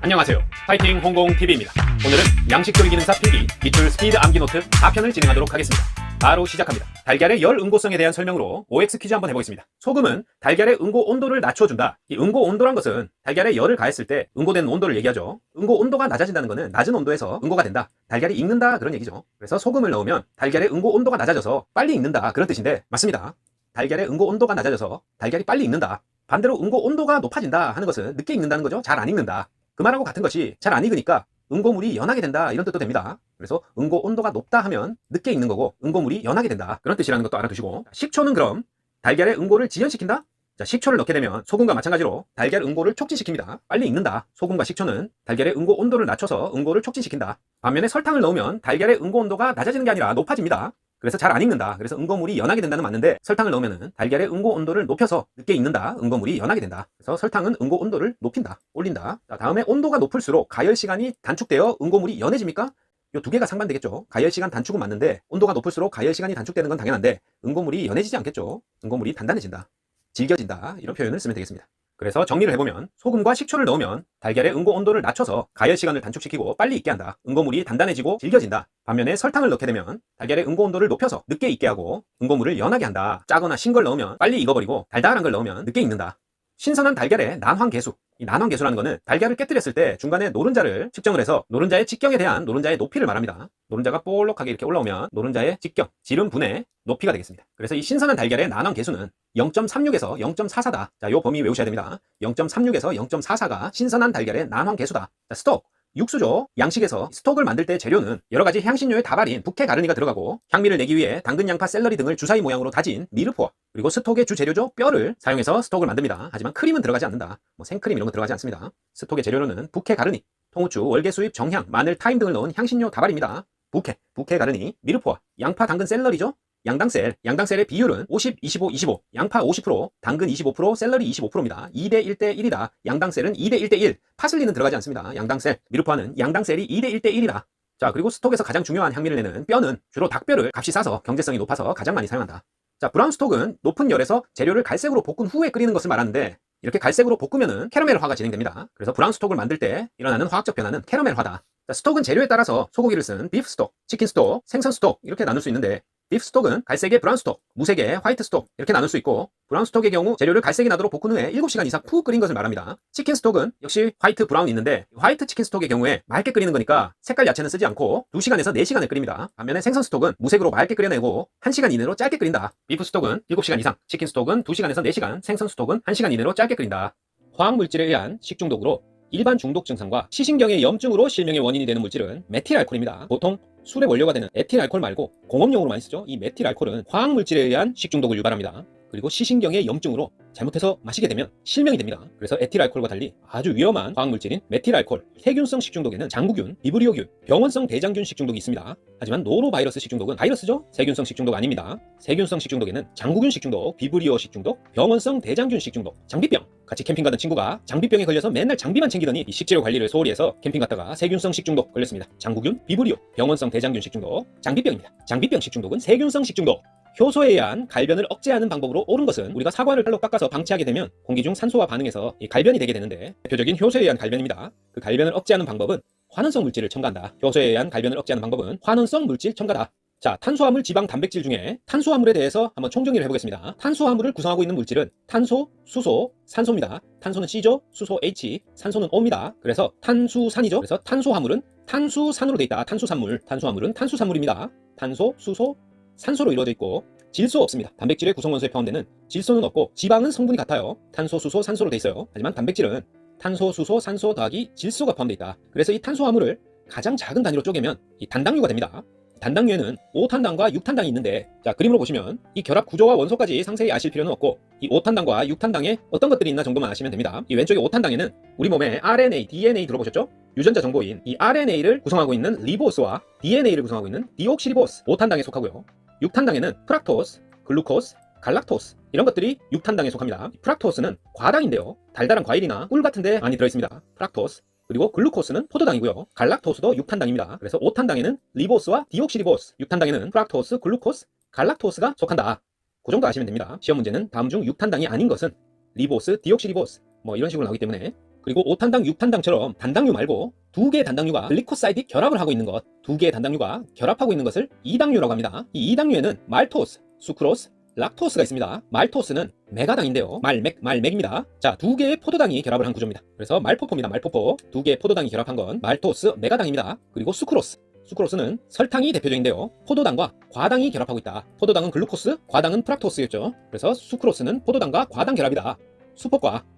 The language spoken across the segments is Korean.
안녕하세요. 파이팅 홍공TV입니다. 오늘은 양식조리 기능사 필기 기출 스피드 암기 노트 4편을 진행하도록 하겠습니다. 바로 시작합니다. 달걀의 열 응고성에 대한 설명으로 OX 퀴즈 한번 해보겠습니다. 소금은 달걀의 응고 온도를 낮춰준다. 이 응고 온도란 것은 달걀에 열을 가했을 때 응고된 온도를 얘기하죠. 응고 온도가 낮아진다는 것은 낮은 온도에서 응고가 된다. 달걀이 익는다 그런 얘기죠. 그래서 소금을 넣으면 달걀의 응고 온도가 낮아져서 빨리 익는다 그런 뜻인데 맞습니다. 달걀의 응고 온도가 낮아져서 달걀이 빨리 익는다. 반대로 응고 온도가 높아진다 하는 것은 늦게 익는다는 거죠. 잘 안 익는다. 그 말하고 같은 것이 잘 안 익으니까 응고물이 연하게 된다 이런 뜻도 됩니다. 그래서 응고 온도가 높다 하면 늦게 익는 거고 응고물이 연하게 된다 그런 뜻이라는 것도 알아두시고, 식초는 그럼 달걀의 응고를 지연시킨다? 자, 식초를 넣게 되면 소금과 마찬가지로 달걀 응고를 촉진시킵니다. 빨리 익는다. 소금과 식초는 달걀의 응고 온도를 낮춰서 응고를 촉진시킨다. 반면에 설탕을 넣으면 달걀의 응고 온도가 낮아지는 게 아니라 높아집니다. 그래서 잘 안 익는다. 그래서 응고물이 연하게 된다는 맞는데 설탕을 넣으면 달걀의 응고 온도를 높여서 늦게 익는다. 응고물이 연하게 된다. 그래서 설탕은 응고 온도를 높인다. 올린다. 자, 다음에 온도가 높을수록 가열 시간이 단축되어 응고물이 연해집니까? 이 두 개가 상반되겠죠. 가열 시간 단축은 맞는데 온도가 높을수록 가열 시간이 단축되는 건 당연한데 응고물이 연해지지 않겠죠. 응고물이 단단해진다. 질겨진다. 이런 표현을 쓰면 되겠습니다. 그래서 정리를 해보면 소금과 식초를 넣으면 달걀의 응고 온도를 낮춰서 가열 시간을 단축시키고 빨리 익게 한다. 응고물이 단단해지고 질겨진다. 반면에 설탕을 넣게 되면 달걀의 응고 온도를 높여서 늦게 익게 하고 응고물을 연하게 한다. 짜거나 신 걸 넣으면 빨리 익어버리고 달달한 걸 넣으면 늦게 익는다. 신선한 달걀의 난황계수. 이 난황계수라는 것은 달걀을 깨뜨렸을 때 중간에 노른자를 측정을 해서 노른자의 직경에 대한 노른자의 높이를 말합니다. 노른자가 볼록하게 이렇게 올라오면 노른자의 직경, 지름 분의 높이가 되겠습니다. 그래서 이 신선한 달걀의 난황계수는 0.36에서 0.44다. 자, 요 범위 외우셔야 됩니다. 0.36에서 0.44가 신선한 달걀의 난황계수다. 자, 스톡. 육수죠. 양식에서 스톡을 만들 때 재료는 여러가지 향신료의 다발인 북해 가르니가 들어가고 향미를 내기 위해 당근, 양파, 샐러리 등을 주사위 모양으로 다진 미르포, 그리고 스톡의 주재료죠. 뼈를 사용해서 스톡을 만듭니다. 하지만 크림은 들어가지 않는다. 뭐 생크림 이런 거 들어가지 않습니다. 스톡의 재료로는 북해 가르니, 통후추, 월계수잎, 정향, 마늘, 타임 등을 넣은 향신료 다발입니다. 북해 가르니, 미르포와 양파, 당근, 샐러리죠. 양당셀의 비율은 50, 25, 25, 양파 50%, 당근 25%, 샐러리 25%입니다. 2대 1대 1이다. 양당셀은 2대 1대 1, 파슬리는 들어가지 않습니다. 양당셀, 미르포와는 양당셀이 2대 1대 1이다. 자, 그리고 스톡에서 가장 중요한 향미를 내는 뼈는 주로 닭뼈를 값이 싸서 경제성이 높아서 가장 많이 사용한다. 자, 브라운 스톡은 높은 열에서 재료를 갈색으로 볶은 후에 끓이는 것을 말하는데 이렇게 갈색으로 볶으면은 캐러멜화가 진행됩니다. 그래서 브라운 스톡을 만들 때 일어나는 화학적 변화는 캐러멜화다. 자, 스톡은 재료에 따라서 소고기를 쓴 비프 스톡, 치킨 스톡, 생선 스톡 이렇게 나눌 수 있는데 비프 스톡은 갈색의 브라운 스톡, 무색의 화이트 스톡 이렇게 나눌 수 있고, 브라운 스톡의 경우 재료를 갈색이 나도록 볶은 후에 7시간 이상 푹 끓인 것을 말합니다. 치킨 스톡은 역시 화이트, 브라운이 있는데 화이트 치킨 스톡의 경우에 맑게 끓이는 거니까 색깔 야채는 쓰지 않고 2시간에서 4시간을 끓입니다. 반면에 생선 스톡은 무색으로 맑게 끓여내고 1시간 이내로 짧게 끓인다. 비프 스톡은 7시간 이상, 치킨 스톡은 2시간에서 4시간, 생선 스톡은 1시간 이내로 짧게 끓인다. 화학물질에 의한 식중독으로 일반 중독 증상과 시신경의 염증으로 실명의 원인이 되는 물질은 메틸알코올입니다. 보통 술의 원료가 되는 에틸알코올 말고 공업용으로 많이 쓰죠. 이 메틸알코올은 화학물질에 의한 식중독을 유발합니다. 그리고 시신경의 염증으로 잘못해서 마시게 되면 실명이 됩니다. 그래서 에틸알코올과 달리 아주 위험한 화학물질인 메틸알코올, 세균성 식중독에는 장구균, 비브리오균, 병원성 대장균 식중독이 있습니다. 하지만 노로바이러스 식중독은 바이러스죠? 세균성 식중독 아닙니다. 세균성 식중독에는 장구균 식중독, 비브리오 식중독, 병원성 대장균 식중독, 장비병. 같이 캠핑 가던 친구가 장비병에 걸려서 맨날 장비만 챙기더니 이 식재료 관리를 소홀히 해서 캠핑 갔다가 세균성 식중독 걸렸습니다. 장구균, 비브리오, 병원성 대장균 식중독, 장비병입니다. 장비병 식중독은 세균성 식중독. 효소에 의한 갈변을 억제하는 방법으로 옳은 것은 우리가 사과를 칼로 깎아서 방치하게 되면 공기 중 산소와 반응해서 이 갈변이 되게 되는데 대표적인 효소에 의한 갈변입니다. 그 갈변을 억제하는 방법은 환원성 물질을 첨가한다. 효소에 의한 갈변을 억제하는 방법은 환원성 물질 첨가다. 자, 탄수화물, 지방, 단백질 중에 탄수화물에 대해서 한번 총정리를 해보겠습니다. 탄수화물을 구성하고 있는 물질은 탄소, 수소, 산소입니다. 탄소는 C죠, 수소 H, 산소는 O입니다. 그래서 탄수산이죠. 그래서 탄수화물은 탄수산으로 되어 있다. 탄수화물은 탄수산물입니다. 탄소, 수소, 산소로 이루어져 있고 질소 없습니다. 단백질의 구성원소에 포함되는 질소는 없고 지방은 성분이 같아요. 탄소, 수소, 산소로 되어 있어요. 하지만 단백질은 탄소, 수소, 산소 더하기 질소가 포함되어 있다. 그래서 이 탄수화물을 가장 작은 단위로 쪼개면 이 단당류가 됩니다. 단당류에는 5탄당과 6탄당이 있는데, 자, 그림으로 보시면 이 결합 구조와 원소까지 상세히 아실 필요는 없고 이 5탄당과 6탄당에 어떤 것들이 있나 정도만 아시면 됩니다. 이 왼쪽에 5탄당에는 우리 몸에 RNA, DNA 들어보셨죠? 유전자 정보인 이 RNA를 구성하고 있는 리보스와 DNA를 구성하고 있는 디옥시리보스 5탄당에 속하고요. 6탄당에는 프락토스, 글루코스, 갈락토스 이런 것들이 6탄당에 속합니다. 프락토스는 과당인데요. 달달한 과일이나 꿀 같은 데 많이 들어있습니다. 프락토스. 그리고 글루코스는 포도당이고요. 갈락토스도 6탄당입니다. 그래서 5탄당에는 리보스와 디옥시리보스, 6탄당에는 프락토스, 글루코스, 갈락토스가 속한다. 그 정도 아시면 됩니다. 시험 문제는 다음 중 6탄당이 아닌 것은 리보스, 디옥시리보스 뭐 이런 식으로 나오기 때문에 그리고 5탄당, 6탄당처럼 단당류 말고 두 개의 단당류가 글리코사이드 결합을 하고 있는 것, 두 개의 단당류가 결합하고 있는 것을 이당류라고 합니다. 이 이당류에는 말토스, 수크로스, 락토스가 있습니다. 말토스는 메가당인데요. 말맥입니다. 자, 두 개의 포도당이 결합을 한 구조입니다. 그래서 말포포입니다. 말포포. 두 개의 포도당이 결합한 건 말토스, 메가당입니다. 그리고 수크로스는 설탕이 대표적인데요. 포도당과 과당이 결합하고 있다. 포도당은 글루코스, 과당은 프락토스였죠. 그래서 수크로스는 포도당과 과당 결합이다.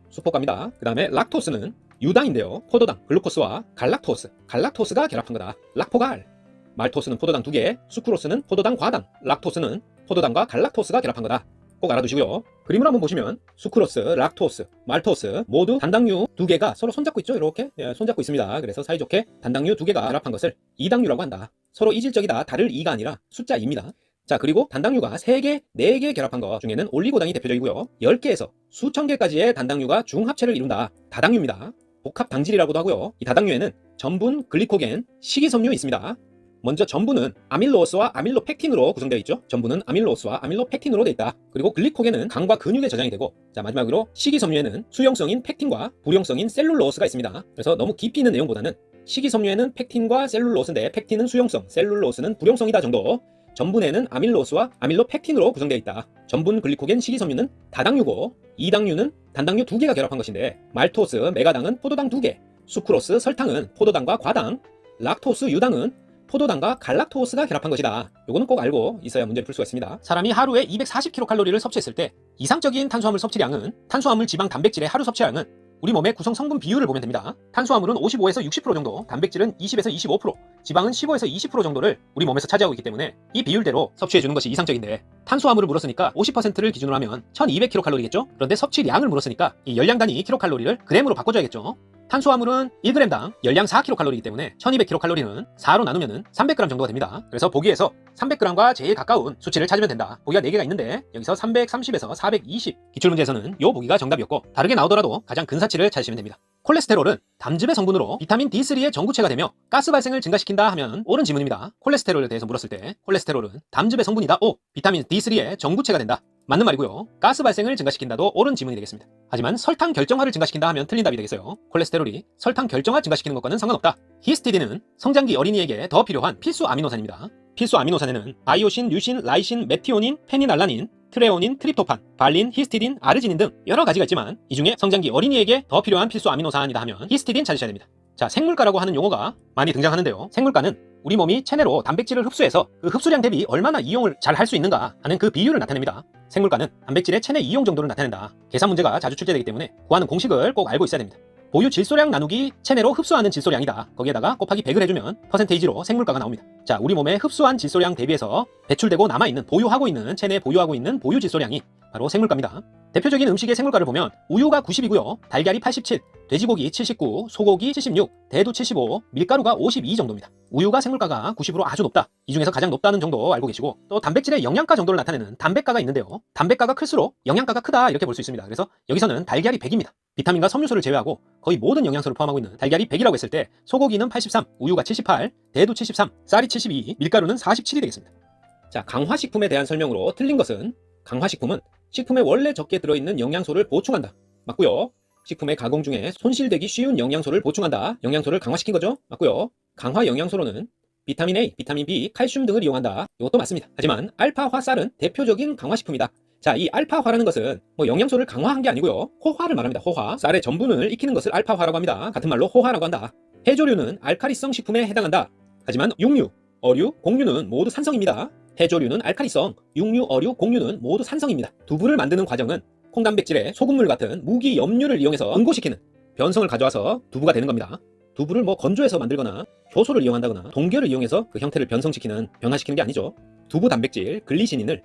수포과입니다. 그 다음에 락토스는 유당인데요. 포도당, 글루코스와 갈락토스가 결합한 거다. 락포갈. 말토스는 포도당 2개, 수크로스는 포도당 과당, 락토스는 포도당과 갈락토스가 결합한 거다. 꼭 알아두시고요. 그림을 한번 보시면 수크로스, 락토스, 말토스 모두 단당류 2개가 서로 손잡고 있죠. 이렇게 손잡고 있습니다. 그래서 사이좋게 단당류 2개가 결합한 것을 이당류라고 한다. 서로 이질적이다. 다를 2가 아니라 숫자 2입니다. 자, 그리고 단당류가 3개, 4개 결합한 것 중에는 올리고당이 대표적이고요. 10개에서 수천 개까지의 단당류가 중합체를 이룬다. 다당류입니다. 복합당질이라고도 하고요. 이 다당류에는 전분, 글리코겐, 식이섬유 있습니다. 먼저 전분은 아밀로스와 아밀로펙틴으로 구성되어 있죠. 전분은 아밀로스와 아밀로펙틴으로 되어 있다. 그리고 글리코겐은 간과 근육에 저장이 되고, 자, 마지막으로 식이섬유에는 수용성인 펙틴과 불용성인 셀룰로스가 있습니다. 그래서 너무 깊이 있는 내용보다는 식이섬유에는 펙틴과 셀룰로스인데 펙틴은 수용성, 셀룰로스는 불용성이다 정도. 전분에는 아밀로스와 아밀로펙틴으로 구성되어 있다. 전분, 글리코겐, 식이섬유는 다당류고, 이당류는 단당류 2개가 결합한 것인데, 말토스, 메가당은 포도당 2개, 수크로스, 설탕은 포도당과 과당, 락토스, 유당은 포도당과 갈락토스가 결합한 것이다. 요거는 꼭 알고 있어야 문제를 풀 수가 있습니다. 사람이 하루에 240kcal를 섭취했을 때 이상적인 탄수화물 섭취량은, 탄수화물, 지방, 단백질의 하루 섭취량은 우리 몸의 구성 성분 비율을 보면 됩니다. 탄수화물은 55에서 60% 정도, 단백질은 20에서 25%, 지방은 15에서 20% 정도를 우리 몸에서 차지하고 있기 때문에 이 비율대로 섭취해주는 것이 이상적인데, 탄수화물을 물었으니까 50%를 기준으로 하면 1200kcal겠죠? 그런데 섭취량을 물었으니까 이 열량 단위 kcal를 g으로 바꿔줘야겠죠? 탄수화물은 1g당 열량 4kcal이기 때문에 1200kcal는 4로 나누면 300g 정도가 됩니다. 그래서 보기에서 300g과 제일 가까운 수치를 찾으면 된다. 보기가 4개가 있는데 여기서 330에서 420, 기출문제에서는 요 보기가 정답이었고, 다르게 나오더라도 가장 근사치를 찾으시면 됩니다. 콜레스테롤은 담즙의 성분으로 비타민 D3의 전구체가 되며 가스 발생을 증가시킨다 하면 옳은 지문입니다. 콜레스테롤에 대해서 물었을 때 콜레스테롤은 담즙의 성분이다. O. 비타민 D3의 전구체가 된다. 맞는 말이고요. 가스 발생을 증가시킨다도 옳은 지문이 되겠습니다. 하지만 설탕 결정화를 증가시킨다 하면 틀린 답이 되겠어요. 콜레스테롤이 설탕 결정화 증가시키는 것과는 상관없다. 히스티딘은 성장기 어린이에게 더 필요한 필수 아미노산입니다. 필수 아미노산에는 아이오신, 류신, 라이신, 메티오닌, 페니날라닌, 트레오닌, 트립토판, 발린, 히스티딘, 아르지닌 등 여러 가지가 있지만 이 중에 성장기 어린이에게 더 필요한 필수 아미노산이다 하면 히스티딘 찾으셔야 됩니다. 자, 생물가라고 하는 용어가 많이 등장하는데요. 생물가는 우리 몸이 체내로 단백질을 흡수해서 그 흡수량 대비 얼마나 이용을 잘 할 수 있는가 하는 그 비율을 나타냅니다. 생물가는 단백질의 체내 이용 정도를 나타낸다. 계산 문제가 자주 출제되기 때문에 구하는 공식을 꼭 알고 있어야 됩니다. 보유 질소량 나누기 체내로 흡수하는 질소량이다. 거기에다가 곱하기 100을 해주면 퍼센테이지로 생물가가 나옵니다. 자, 우리 몸에 흡수한 질소량 대비해서 배출되고 남아있는, 보유하고 있는, 체내에 보유하고 있는 보유 질소량이 바로 생물가입니다. 대표적인 음식의 생물가를 보면 우유가 90이고요. 달걀이 87, 돼지고기 79, 소고기 76, 대두 75, 밀가루가 52 정도입니다. 우유가 생물가가 90으로 아주 높다. 이 중에서 가장 높다는 정도 알고 계시고, 또 단백질의 영양가 정도를 나타내는 단백가가 있는데요. 단백가가 클수록 영양가가 크다 이렇게 볼 수 있습니다. 그래서 여기서는 달걀이 100입니다. 비타민과 섬유소를 제외하고 거의 모든 영양소를 포함하고 있는 달걀이 100이라고 했을 때 소고기는 83, 우유가 78, 대두 73, 쌀이 72, 밀가루는 47이 되겠습니다. 자, 강화식품에 대한 설명으로 틀린 것은, 강화식품은 식품에 원래 적게 들어있는 영양소를 보충한다. 맞고요. 식품의 가공 중에 손실되기 쉬운 영양소를 보충한다. 영양소를 강화시킨 거죠. 맞고요. 강화 영양소로는 비타민 A, 비타민 B, 칼슘 등을 이용한다. 이것도 맞습니다. 하지만 알파화 쌀은 대표적인 강화식품이다. 자, 이 알파화라는 것은 영양소를 강화한 게 아니고요. 호화를 말합니다. 호화. 쌀의 전분을 익히는 것을 알파화라고 합니다. 같은 말로 호화라고 한다. 해조류는 알카리성 식품에 해당한다. 하지만 육류, 어류, 곡류는 모두 산성입니다. 해조류는 알카리성, 육류, 어류, 곡류는 모두 산성입니다. 두부를 만드는 과정은 콩단백질에 소금물 같은 무기 염료를 이용해서 응고시키는 변성을 가져와서 두부가 되는 겁니다. 두부를 건조해서 만들거나 효소를 이용한다거나 동결을 이용해서 그 형태를 변성시키는, 변화시키는 게 아니죠. 두부 단백질, 글리시닌을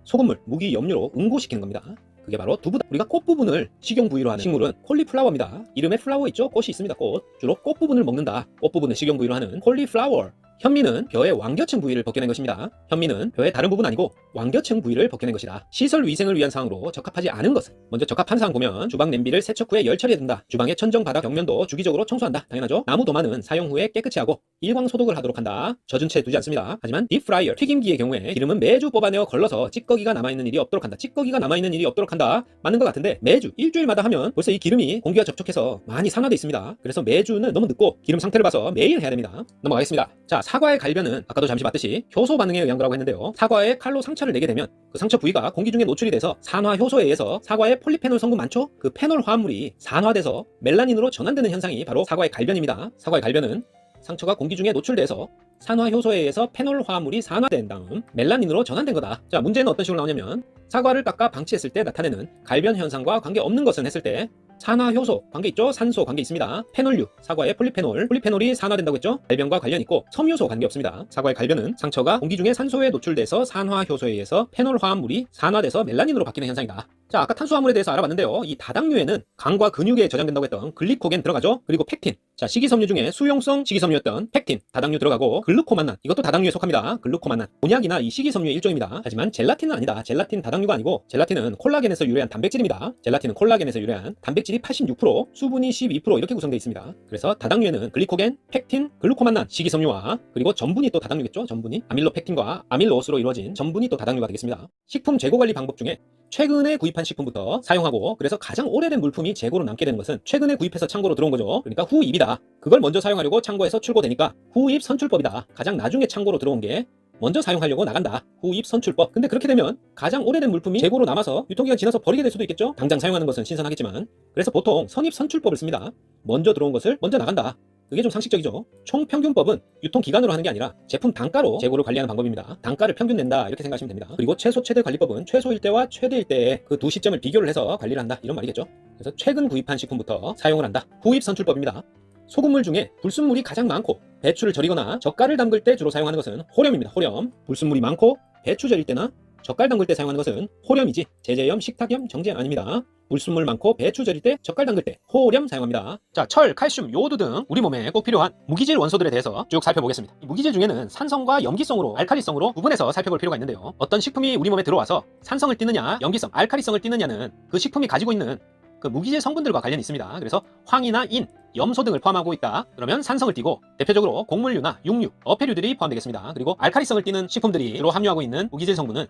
소금물, 무기 염료로 응고시키는 겁니다. 그게 바로 두부다. 우리가 꽃 부분을 식용 부위로 하는 식물은 콜리플라워입니다. 이름에 플라워 있죠? 꽃이 있습니다. 꽃. 주로 꽃 부분을 먹는다. 꽃 부분을 식용 부위로 하는 콜리플라워. 현미는 벼의 왕겨층 부위를 벗겨낸 것입니다. 현미는 벼의 다른 부분 아니고 왕겨층 부위를 벗겨낸 것이다. 시설 위생을 위한 사항으로 적합하지 않은 것은 먼저 적합한 사항 보면 주방 냄비를 세척 후에 열 처리해둔다. 주방의 천정 바닥 벽면도 주기적으로 청소한다. 당연하죠. 나무 도마는 사용 후에 깨끗이 하고 일광 소독을 하도록 한다. 젖은 채 두지 않습니다. 하지만 딥프라이어 튀김기의 경우에 기름은 매주 뽑아내어 걸러서 찌꺼기가 남아있는 일이 없도록 한다. 찌꺼기가 남아있는 일이 없도록 한다. 맞는 것 같은데 매주 일주일마다 하면 벌써 이 기름이 공기와 접촉해서 많이 산화돼 있습니다. 그래서 매주는 너무 늦고 기름 상태를 봐서 매일 해야 됩니다. 넘어가겠습니다. 자, 사과의 갈변은 아까도 잠시 봤듯이 효소 반응에 의한 거라고 했는데요. 사과에 칼로 상처를 내게 되면 그 상처 부위가 공기 중에 노출이 돼서 산화 효소에 의해서 사과의 폴리페놀 성분 많죠? 그 페놀 화합물이 산화돼서 멜라닌으로 전환되는 현상이 바로 사과의 갈변입니다. 사과의 갈변은 상처가 공기 중에 노출돼서 산화 효소에 의해서 페놀 화합물이 산화된 다음 멜라닌으로 전환된 거다. 자, 문제는 어떤 식으로 나오냐면 사과를 깎아 방치했을 때 나타내는 갈변 현상과 관계없는 것은 했을 때 산화 효소 관계 있죠? 산소 관계 있습니다. 페놀류, 사과의 폴리페놀이 산화된다고 했죠? 갈변과 관련 있고 섬유소 관계 없습니다. 사과의 갈변은 상처가 공기 중에 산소에 노출돼서 산화 효소에 의해서 페놀 화합물이 산화돼서 멜라닌으로 바뀌는 현상이다. 자, 아까 탄수화물에 대해서 알아봤는데요. 이 다당류에는 간과 근육에 저장된다고 했던 글리코겐 들어가죠? 그리고 펙틴. 자, 식이섬유 중에 수용성 식이섬유였던 펙틴, 다당류 들어가고 글루코만난, 이것도 다당류에 속합니다. 글루코만난. 곤약이나 이 식이섬유의 일종입니다. 하지만 젤라틴은 아니다. 젤라틴 다당류가 아니고 젤라틴은 콜라겐에서 유래한 단백질입니다. 젤라틴은 콜라겐에서 유래한 단백질이 86%, 수분이 12% 이렇게 구성되어 있습니다. 그래서 다당류에는 글리코겐, 펙틴, 글루코만난, 식이섬유와 그리고 전분이 또 다당류겠죠? 전분이 아밀로펙틴과 아밀로스로 이루어진 전분이 또 다당류가 되겠습니다. 식품 재고 관리 방법 중에 최근에 구입한 식품부터 사용하고 그래서 가장 오래된 물품이 재고로 남게 되는 것은 최근에 구입해서 창고로 들어온 거죠. 그러니까 후입이다. 그걸 먼저 사용하려고 창고에서 출고되니까 후입 선출법이다. 가장 나중에 창고로 들어온 게 먼저 사용하려고 나간다. 후입 선출법. 근데 그렇게 되면 가장 오래된 물품이 재고로 남아서 유통기간 지나서 버리게 될 수도 있겠죠. 당장 사용하는 것은 신선하겠지만 그래서 보통 선입 선출법을 씁니다. 먼저 들어온 것을 먼저 나간다. 그게 좀 상식적이죠. 총평균법은 유통기간으로 하는 게 아니라 제품 단가로 재고를 관리하는 방법입니다. 단가를 평균 낸다 이렇게 생각하시면 됩니다. 그리고 최소 최대 관리법은 최소일 때와 최대일 때의 그 두 시점을 비교를 해서 관리를 한다 이런 말이겠죠. 그래서 최근 구입한 식품부터 사용을 한다. 후입 선출법입니다. 소금물 중에 불순물이 가장 많고 배추를 절이거나 젓갈을 담글 때 주로 사용하는 것은 호렴입니다. 호렴. 불순물이 많고 배추 절일 때나 젓갈 담글 때 사용하는 것은 호렴이지 제제염, 식탁염, 정제염 아닙니다. 불순물 많고 배추 절일 때, 젓갈 담글 때 호렴 사용합니다. 자, 철, 칼슘, 요오드 등 우리 몸에 꼭 필요한 무기질 원소들에 대해서 쭉 살펴보겠습니다. 무기질 중에는 산성과 염기성으로 알칼리성으로 구분해서 살펴볼 필요가 있는데요. 어떤 식품이 우리 몸에 들어와서 산성을 띠느냐, 염기성, 알칼리성을 띠느냐는 그 식품이 가지고 있는 그 무기질 성분들과 관련이 있습니다. 그래서 황이나 인, 염소 등을 포함하고 있다. 그러면 산성을 띠고 대표적으로 곡물류나 육류, 어패류들이 포함되겠습니다. 그리고 알칼리성을 띠는 식품들이 주로 함유하고 있는 무기질 성분은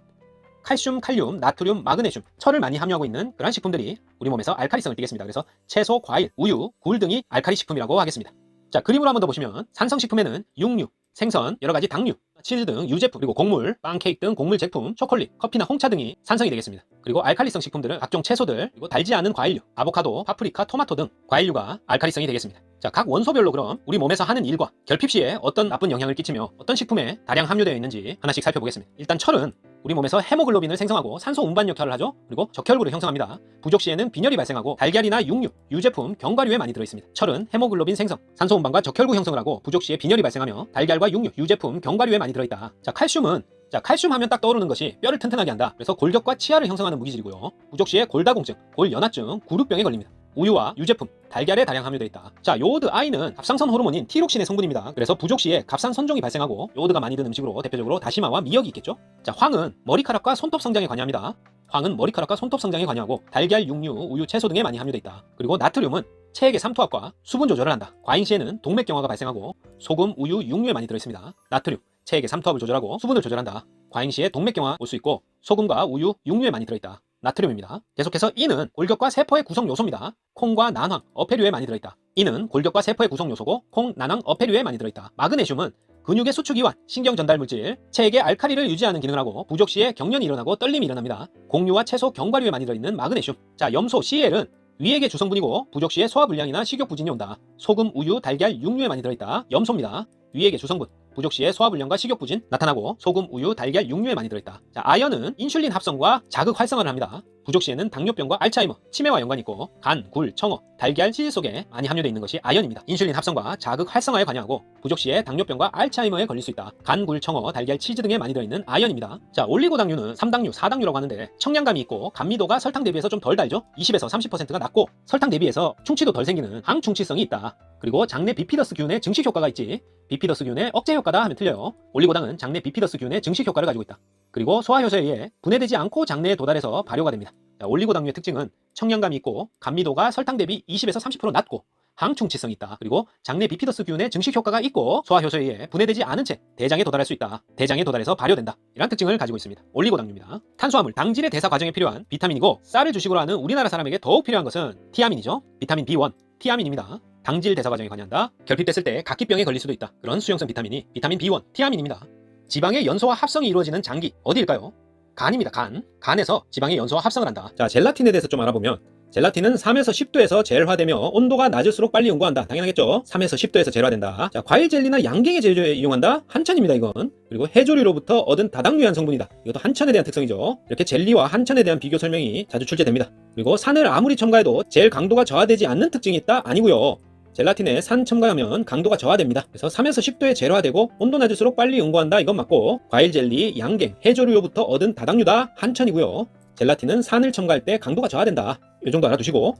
칼슘, 칼륨, 나트륨, 마그네슘, 철을 많이 함유하고 있는 그러한 식품들이 우리 몸에서 알칼리성을 띠겠습니다. 그래서 채소, 과일, 우유, 굴 등이 알칼리 식품이라고 하겠습니다. 자, 그림으로 한번 더 보시면 산성식품에는 육류, 생선, 여러가지 당류, 치즈 등 유제품, 그리고 곡물, 빵, 케이크 등 곡물 제품, 초콜릿, 커피나 홍차 등이 산성이 되겠습니다. 그리고 알칼리성 식품들은 각종 채소들, 그리고 달지 않은 과일류, 아보카도, 파프리카, 토마토 등 과일류가 알칼리성이 되겠습니다. 자, 각 원소별로 그럼 우리 몸에서 하는 일과 결핍 시에 어떤 나쁜 영향을 끼치며 어떤 식품에 다량 함유되어 있는지 하나씩 살펴보겠습니다. 일단 철은 우리 몸에서 헤모글로빈을 생성하고 산소 운반 역할을 하죠. 그리고 적혈구를 형성합니다. 부족 시에는 빈혈이 발생하고 달걀이나 육류, 유제품, 견과류에 많이 들어있습니다. 철은 헤모글로빈 생성, 산소 운반과 적혈구 형성을 하고 부족 시에 빈혈이 발생하며 달걀과 육류, 유제품, 견과류에 많이 들어있다. 자, 칼슘은 칼슘 하면 딱 떠오르는 것이 뼈를 튼튼하게 한다. 그래서 골격과 치아를 형성하는 무기질이고요. 부족 시에 골다공증, 골연화증, 구루병에 걸립니다. 우유와 유제품, 달걀에 다량 함유되어 있다. 자, 요오드 I는 갑상선 호르몬인 티록신의 성분입니다. 그래서 부족 시에 갑상선종이 발생하고 요오드가 많이 든 음식으로 대표적으로 다시마와 미역이 있겠죠. 자, 황은 머리카락과 손톱 성장에 관여합니다. 황은 머리카락과 손톱 성장에 관여하고 달걀, 육류, 우유, 채소 등에 많이 함유되어 있다. 그리고 나트륨은 체액의 삼투압과 수분 조절을 한다. 과잉 시에는 동맥경화가 발생하고 소금, 우유, 육류에 많이 들어있습니다. 나트륨, 체액의 삼투압을 조절하고 수분을 조절한다. 과잉 시에 동맥경화 올 수 있고 소금과 우유, 육류에 많이 들어있다. 나트륨입니다. 계속해서 이는 골격과 세포의 구성 요소입니다. 콩과 난황, 어패류에 많이 들어있다. 이는 골격과 세포의 구성 요소고 콩, 난황, 어패류에 많이 들어있다. 마그네슘은 근육의 수축이완, 신경 전달 물질, 체액의 알칼리를 유지하는 기능을 하고 부족 시에 경련이 일어나고 떨림이 일어납니다. 곡류와 채소, 견과류에 많이 들어있는 마그네슘. 자, 염소 CL은 위액의 주성분이고 부족 시에 소화불량이나 식욕부진이 온다. 소금, 우유, 달걀, 육류에 많이 들어있다. 염소입니다. 위액의 주성분. 부족 시에 소화불량과 식욕부진 나타나고 소금, 우유, 달걀, 육류에 많이 들어있다. 자, 아연은 인슐린 합성과 자극 활성화를 합니다. 부족 시에는 당뇨병과 알츠하이머, 치매와 연관이 있고 간, 굴, 청어, 달걀, 치즈 속에 많이 함유되어 있는 것이 아연입니다. 인슐린 합성과 자극 활성화에 관여하고 부족 시에 당뇨병과 알츠하이머에 걸릴 수 있다. 간, 굴, 청어, 달걀, 치즈 등에 많이 들어있는 아연입니다. 자, 올리고당류는 3당류, 4당류라고 하는데 청량감이 있고 감미도가 설탕 대비해서 좀 덜 달죠? 20에서 30%가 낮고 설탕 대비해서 충치도 덜 생기는 항충치성이 있다. 그리고 장내 비피더스 균의 증식 효과가 있지. 비피더스 균의 억제 효과다 하면 틀려요. 올리고당은 장내 비피더스 균의 증식 효과를 가지고 있다. 그리고 소화효소에 의해 분해되지 않고 장내에 도달해서 발효가 됩니다. 자, 올리고당류의 특징은 청량감이 있고 감미도가 설탕 대비 20에서 30% 낮고 항충치성이 있다. 그리고 장내 비피더스 균의 증식 효과가 있고 소화효소에 의해 분해되지 않은 채 대장에 도달할 수 있다. 대장에 도달해서 발효된다. 이런 특징을 가지고 있습니다. 올리고당류입니다. 탄수화물, 당질의 대사 과정에 필요한 비타민이고 쌀을 주식으로 하는 우리나라 사람에게 더욱 필요한 것은 티아민이죠. 비타민 B1, 티아민입니다. 당질 대사 과정에 관여한다. 결핍됐을 때 각기병에 걸릴 수도 있다. 그런 수용성 비타민이 비타민 B1, 티아민입니다. 지방의 연소와 합성이 이루어지는 장기 어디일까요? 간입니다. 간. 간에서 지방의 연소와 합성을 한다. 자, 젤라틴에 대해서 좀 알아보면 젤라틴은 3에서 10도에서 젤화되며 온도가 낮을수록 빨리 응고한다. 당연하겠죠? 3에서 10도에서 젤화된다. 자, 과일 젤리나 양갱의 제조에 이용한다. 한천입니다, 이건. 그리고 해조류로부터 얻은 다당류한 성분이다. 이것도 한천에 대한 특성이죠. 이렇게 젤리와 한천에 대한 비교 설명이 자주 출제됩니다. 그리고 산을 아무리 첨가해도 젤 강도가 저하되지 않는 특징이 있다? 아니고요. 젤라틴에 산 첨가하면 강도가 저하됩니다. 그래서 3에서 10도에 젤화되고 온도 낮을수록 빨리 응고한다. 이건 맞고 과일 젤리, 양갱, 해조류로부터 얻은 다당류다. 한천이고요. 젤라틴은 산을 첨가할 때 강도가 저하된다. 이 정도 알아두시고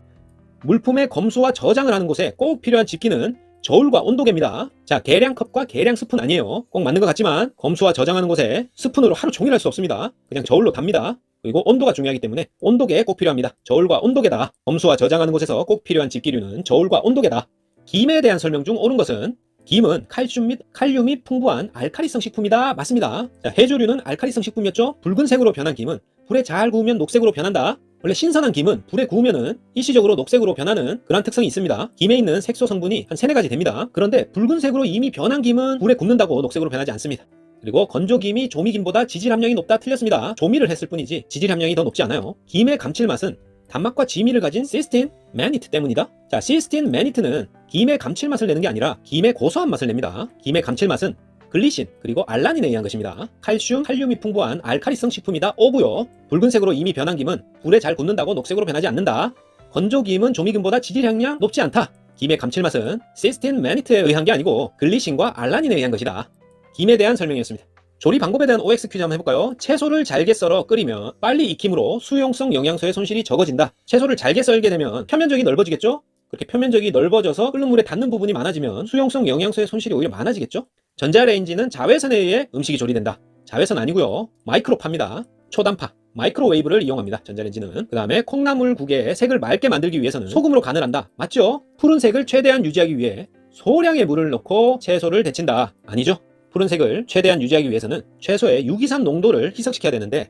물품의 검수와 저장을 하는 곳에 꼭 필요한 집기는 저울과 온도계입니다. 자, 계량컵과 계량 스푼 아니에요. 꼭 맞는 것 같지만 검수와 저장하는 곳에 스푼으로 하루 종일 할 수 없습니다. 그냥 저울로 답니다. 그리고 온도가 중요하기 때문에 온도계 꼭 필요합니다. 저울과 온도계다. 검수와 저장하는 곳에서 꼭 필요한 집기류는 저울과 온도계다. 김에 대한 설명 중 옳은 것은 김은 칼슘 및 칼륨이 풍부한 알카리성 식품이다. 맞습니다. 자, 해조류는 알카리성 식품이었죠. 붉은색으로 변한 김은 불에 잘 구우면 녹색으로 변한다. 원래 신선한 김은 불에 구우면은 일시적으로 녹색으로 변하는 그런 특성이 있습니다. 김에 있는 색소 성분이 한 3-4가지 됩니다. 그런데 붉은색으로 이미 변한 김은 불에 굽는다고 녹색으로 변하지 않습니다. 그리고 건조김이 조미김보다 지질 함량이 높다. 틀렸습니다. 조미를 했을 뿐이지 지질 함량이 더 높지 않아요. 김의 감칠맛은 단맛과 지미를 가진 시스틴 매니트 때문이다. 자, 시스틴 매니트는 김의 감칠맛을 내는 게 아니라 김의 고소한 맛을 냅니다. 김의 감칠맛은 글리신 그리고 알라닌에 의한 것입니다. 칼슘, 칼륨이 풍부한 알카리성 식품이다. 오고요. 붉은색으로 이미 변한 김은 불에 잘 굽는다고 녹색으로 변하지 않는다. 건조김은 조미김보다 지질 함량 높지 않다. 김의 감칠맛은 시스틴 매니트에 의한 게 아니고 글리신과 알라닌에 의한 것이다. 김에 대한 설명이었습니다. 조리 방법에 대한 OX 퀴즈 한번 해볼까요? 채소를 잘게 썰어 끓이면 빨리 익힘으로 수용성 영양소의 손실이 적어진다. 채소를 잘게 썰게 되면 표면적이 넓어지겠죠? 그렇게 표면적이 넓어져서 끓는 물에 닿는 부분이 많아지면 수용성 영양소의 손실이 오히려 많아지겠죠? 전자레인지는 자외선에 의해 음식이 조리된다. 자외선 아니고요. 마이크로파입니다. 초단파, 마이크로웨이브를 이용합니다. 전자레인지는. 그 다음에 콩나물국의 색을 맑게 만들기 위해서는 소금으로 간을 한다. 맞죠? 푸른색을 최대한 유지하기 위해 소량의 물을 넣고 채소를 데친다. 아니죠? 푸른색을 최대한 유지하기 위해서는 채소의 유기산 농도를 희석시켜야 되는데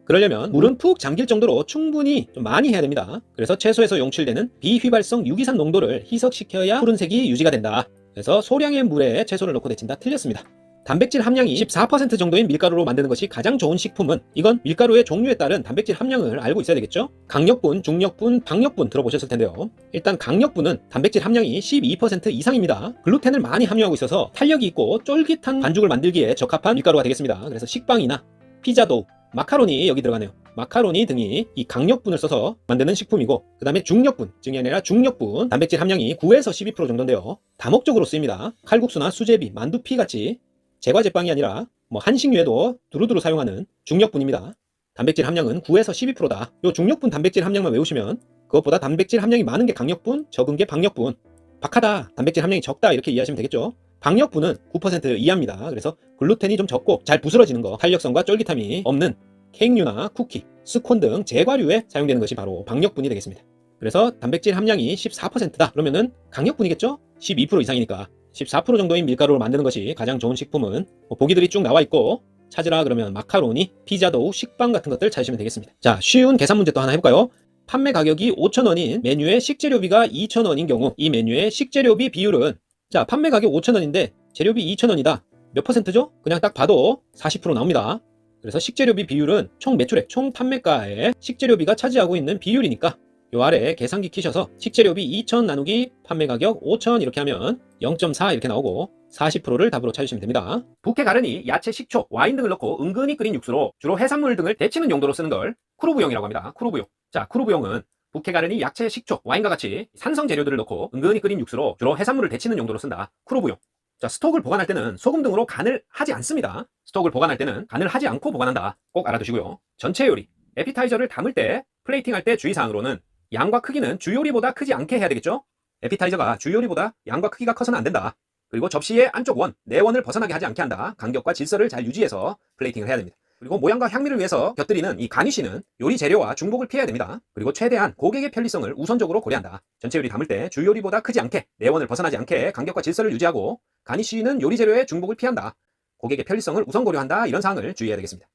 그러려면 물은 푹 잠길 정도로 충분히 좀 많이 해야 됩니다. 그래서 채소에서 용출되는 비휘발성 유기산 농도를 희석시켜야 푸른색이 유지가 된다. 그래서 소량의 물에 채소를 넣고 데친다. 틀렸습니다. 단백질 함량이 14% 정도인 밀가루로 만드는 것이 가장 좋은 식품은 이건 밀가루의 종류에 따른 단백질 함량을 알고 있어야 되겠죠? 강력분, 중력분, 박력분 들어보셨을 텐데요. 일단 강력분은 단백질 함량이 12% 이상입니다. 글루텐을 많이 함유하고 있어서 탄력이 있고 쫄깃한 반죽을 만들기에 적합한 밀가루가 되겠습니다. 그래서 식빵이나 피자도우, 마카로니 여기 들어가네요. 마카로니 등이 이 강력분을 써서 만드는 식품이고 그 다음에 중력분, 증이 아니라 중력분 단백질 함량이 9에서 12% 정도인데요. 다목적으로 쓰입니다. 칼국수나 수제비, 만두피 같이 제과 제빵이 아니라 한식류에도 두루두루 사용하는 중력분입니다. 단백질 함량은 9에서 12%다. 요 중력분 단백질 함량만 외우시면 그것보다 단백질 함량이 많은 게 강력분, 적은 게 박력분. 박하다, 단백질 함량이 적다 이렇게 이해하시면 되겠죠. 박력분은 9% 이하입니다. 그래서 글루텐이 좀 적고 잘 부스러지는 거, 탄력성과 쫄깃함이 없는 케이크류나 쿠키, 스콘 등 제과류에 사용되는 것이 바로 박력분이 되겠습니다. 그래서 단백질 함량이 14%다. 그러면은 강력분이겠죠? 12% 이상이니까 14% 정도인 밀가루를 만드는 것이 가장 좋은 식품은 보기들이 쭉 나와 있고 찾으라 그러면 마카로니, 피자도우, 식빵 같은 것들 찾으시면 되겠습니다. 자, 쉬운 계산 문제 또 하나 해볼까요? 판매 가격이 5,000원인 메뉴에 식재료비가 2,000원인 경우 이 메뉴의 식재료비 비율은 자, 판매 가격 5,000원인데 재료비 2,000원이다. 몇 퍼센트죠? 그냥 딱 봐도 40% 나옵니다. 그래서 식재료비 비율은 총 매출액, 총 판매가에 식재료비가 차지하고 있는 비율이니까 요 아래 계산기 키셔서 식재료비 2,000 나누기 판매 가격 5,000 이렇게 하면 0.4 이렇게 나오고 40%를 답으로 찾으시면 됩니다. 부캐 가르니, 야채, 식초, 와인 등을 넣고 은근히 끓인 육수로 주로 해산물 등을 데치는 용도로 쓰는 걸 쿠루부용이라고 합니다. 쿠루부용. 자, 쿠루부용은 부캐 가르니, 야채, 식초, 와인과 같이 산성 재료들을 넣고 은근히 끓인 육수로 주로 해산물을 데치는 용도로 쓴다. 쿠루부용. 자, 스톡을 보관할 때는 소금 등으로 간을 하지 않습니다. 스톡을 보관할 때는 간을 하지 않고 보관한다. 꼭 알아두시고요. 전체 요리, 에피타이저를 담을 때, 플레이팅할 때 주의사항으로는 양과 크기는 주요리보다 크지 않게 해야 되겠죠? 에피타이저가 주요리보다 양과 크기가 커서는 안 된다. 그리고 접시의 안쪽 원, 내원을 벗어나게 하지 않게 한다. 간격과 질서를 잘 유지해서 플레이팅을 해야 됩니다. 그리고 모양과 향미를 위해서 곁들이는 이 가니쉬는 요리 재료와 중복을 피해야 됩니다. 그리고 최대한 고객의 편리성을 우선적으로 고려한다. 전체 요리 담을 때 주요리보다 크지 않게, 내원을 벗어나지 않게 간격과 질서를 유지하고 가니쉬는 요리 재료의 중복을 피한다. 고객의 편리성을 우선 고려한다. 이런 사항을 주의해야 되겠습니다.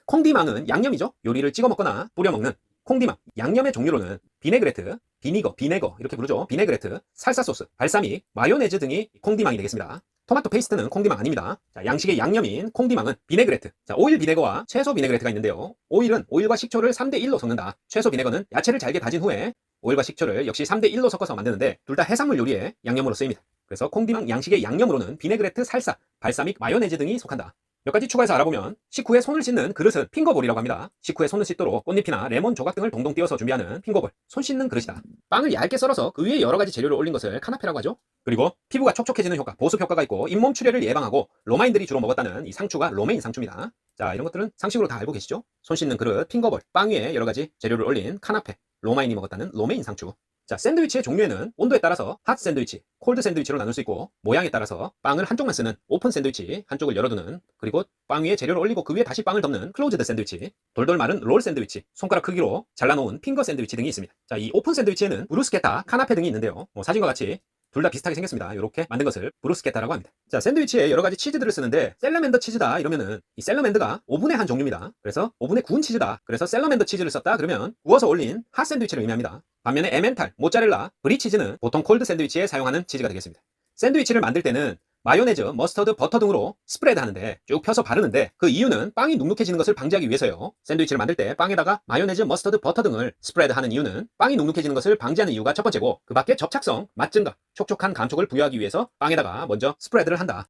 콩디망은 양념이죠. 요리를 찍어 먹거나 뿌려 먹는 콩디망. 양념의 종류로는 비네그레트, 비네거 이렇게 부르죠. 비네그레트, 살사소스, 발사믹, 마요네즈 등이 콩디망이 되겠습니다. 토마토 페이스트는 콩디망 아닙니다. 자, 양식의 양념인 콩디망은 비네그레트. 자, 오일 비네거와 채소 비네그레트가 있는데요. 오일은 오일과 식초를 3대1로 섞는다. 채소 비네거는 야채를 잘게 다진 후에 오일과 식초를 역시 3대1로 섞어서 만드는데 둘 다 해산물 요리의 양념으로 쓰입니다. 그래서 콩디망 양식의 양념으로는 비네그레트, 살사, 발사믹, 마요네즈 등이 속한다. 몇 가지 추가해서 알아보면 식후에 손을 씻는 그릇은 핑거볼이라고 합니다. 식후에 손을 씻도록 꽃잎이나 레몬 조각 등을 동동 띄워서 준비하는 핑거볼, 손 씻는 그릇이다. 빵을 얇게 썰어서 그 위에 여러 가지 재료를 올린 것을 카나페라고 하죠. 그리고 피부가 촉촉해지는 효과, 보습 효과가 있고 잇몸 출혈을 예방하고 로마인들이 주로 먹었다는 이 상추가 로메인 상추입니다. 자, 이런 것들은 상식으로 다 알고 계시죠? 손 씻는 그릇, 핑거볼, 빵 위에 여러 가지 재료를 올린 카나페, 로마인이 먹었다는 로메인 상추. 자, 샌드위치의 종류에는 온도에 따라서 핫 샌드위치, 콜드 샌드위치로 나눌 수 있고 모양에 따라서 빵을 한쪽만 쓰는 오픈 샌드위치, 한쪽을 열어두는, 그리고 빵 위에 재료를 올리고 그 위에 다시 빵을 덮는 클로즈드 샌드위치, 돌돌 마른 롤 샌드위치, 손가락 크기로 잘라놓은 핑거 샌드위치 등이 있습니다. 자, 이 오픈 샌드위치에는 브루스케타, 카나페 등이 있는데요. 사진과 같이 둘 다 비슷하게 생겼습니다. 이렇게 만든 것을 브루스케타라고 합니다. 자, 샌드위치에 여러 가지 치즈들을 쓰는데 셀러맨더 치즈다 이러면은 이 셀러맨더가 오븐의 한 종류입니다. 그래서 오븐에 구운 치즈다. 그래서 셀러맨더 치즈를 썼다 그러면 구워서 올린 핫 샌드위치를 의미합니다. 반면에 에멘탈, 모짜렐라, 브리 치즈는 보통 콜드 샌드위치에 사용하는 치즈가 되겠습니다. 샌드위치를 만들 때는 마요네즈, 머스터드, 버터 등으로 스프레드 하는데 쭉 펴서 바르는데 그 이유는 빵이 눅눅해지는 것을 방지하기 위해서요. 샌드위치를 만들 때 빵에다가 마요네즈, 머스터드, 버터 등을 스프레드 하는 이유는 빵이 눅눅해지는 것을 방지하는 이유가 첫 번째고 그 밖에 접착성, 맛 증가, 촉촉한 감촉을 부여하기 위해서 빵에다가 먼저 스프레드를 한다.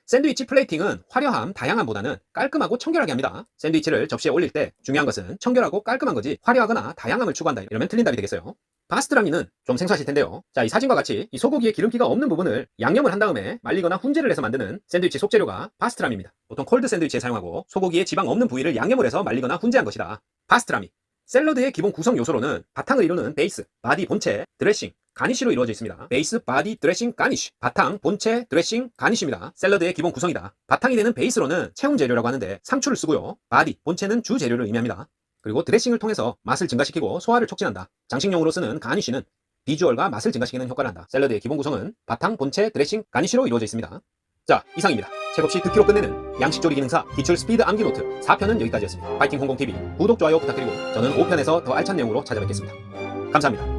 샌드위치 플레이팅은 화려함, 다양함보다는 깔끔하고 청결하게 합니다. 샌드위치를 접시에 올릴 때 중요한 것은 청결하고 깔끔한 거지 화려하거나 다양함을 추구한다 이러면 틀린 답이 되겠어요. 파스트라미는 좀 생소하실 텐데요. 자, 이 사진과 같이 이 소고기에 기름기가 없는 부분을 양념을 한 다음에 말리거나 훈제를 해서 만드는 샌드위치 속재료가 파스트라미입니다. 보통 콜드 샌드위치에 사용하고 소고기에 지방 없는 부위를 양념을 해서 말리거나 훈제한 것이다. 파스트라미. 샐러드의 기본 구성 요소로는 바탕을 이루는 베이스, 바디, 본체, 드레싱, 가니쉬로 이루어져 있습니다. 베이스, 바디, 드레싱, 가니쉬. 바탕, 본체, 드레싱, 가니쉬입니다. 샐러드의 기본 구성이다. 바탕이 되는 베이스로는 채용 재료라고 하는데 상추를 쓰고요. 바디, 본체는 주 재료를 의미합니다. 그리고 드레싱을 통해서 맛을 증가시키고 소화를 촉진한다. 장식용으로 쓰는 가니쉬는 비주얼과 맛을 증가시키는 효과를 한다. 샐러드의 기본 구성은 바탕, 본체, 드레싱, 가니쉬로 이루어져 있습니다. 자, 이상입니다. 책없이 듣기로 끝내는 양식조리 기능사 기출 스피드 암기 노트 4편은 여기까지였습니다. 파이팅 홍콩TV 구독, 좋아요 부탁드리고 저는 5편에서 더 알찬 내용으로 찾아뵙겠습니다. 감사합니다.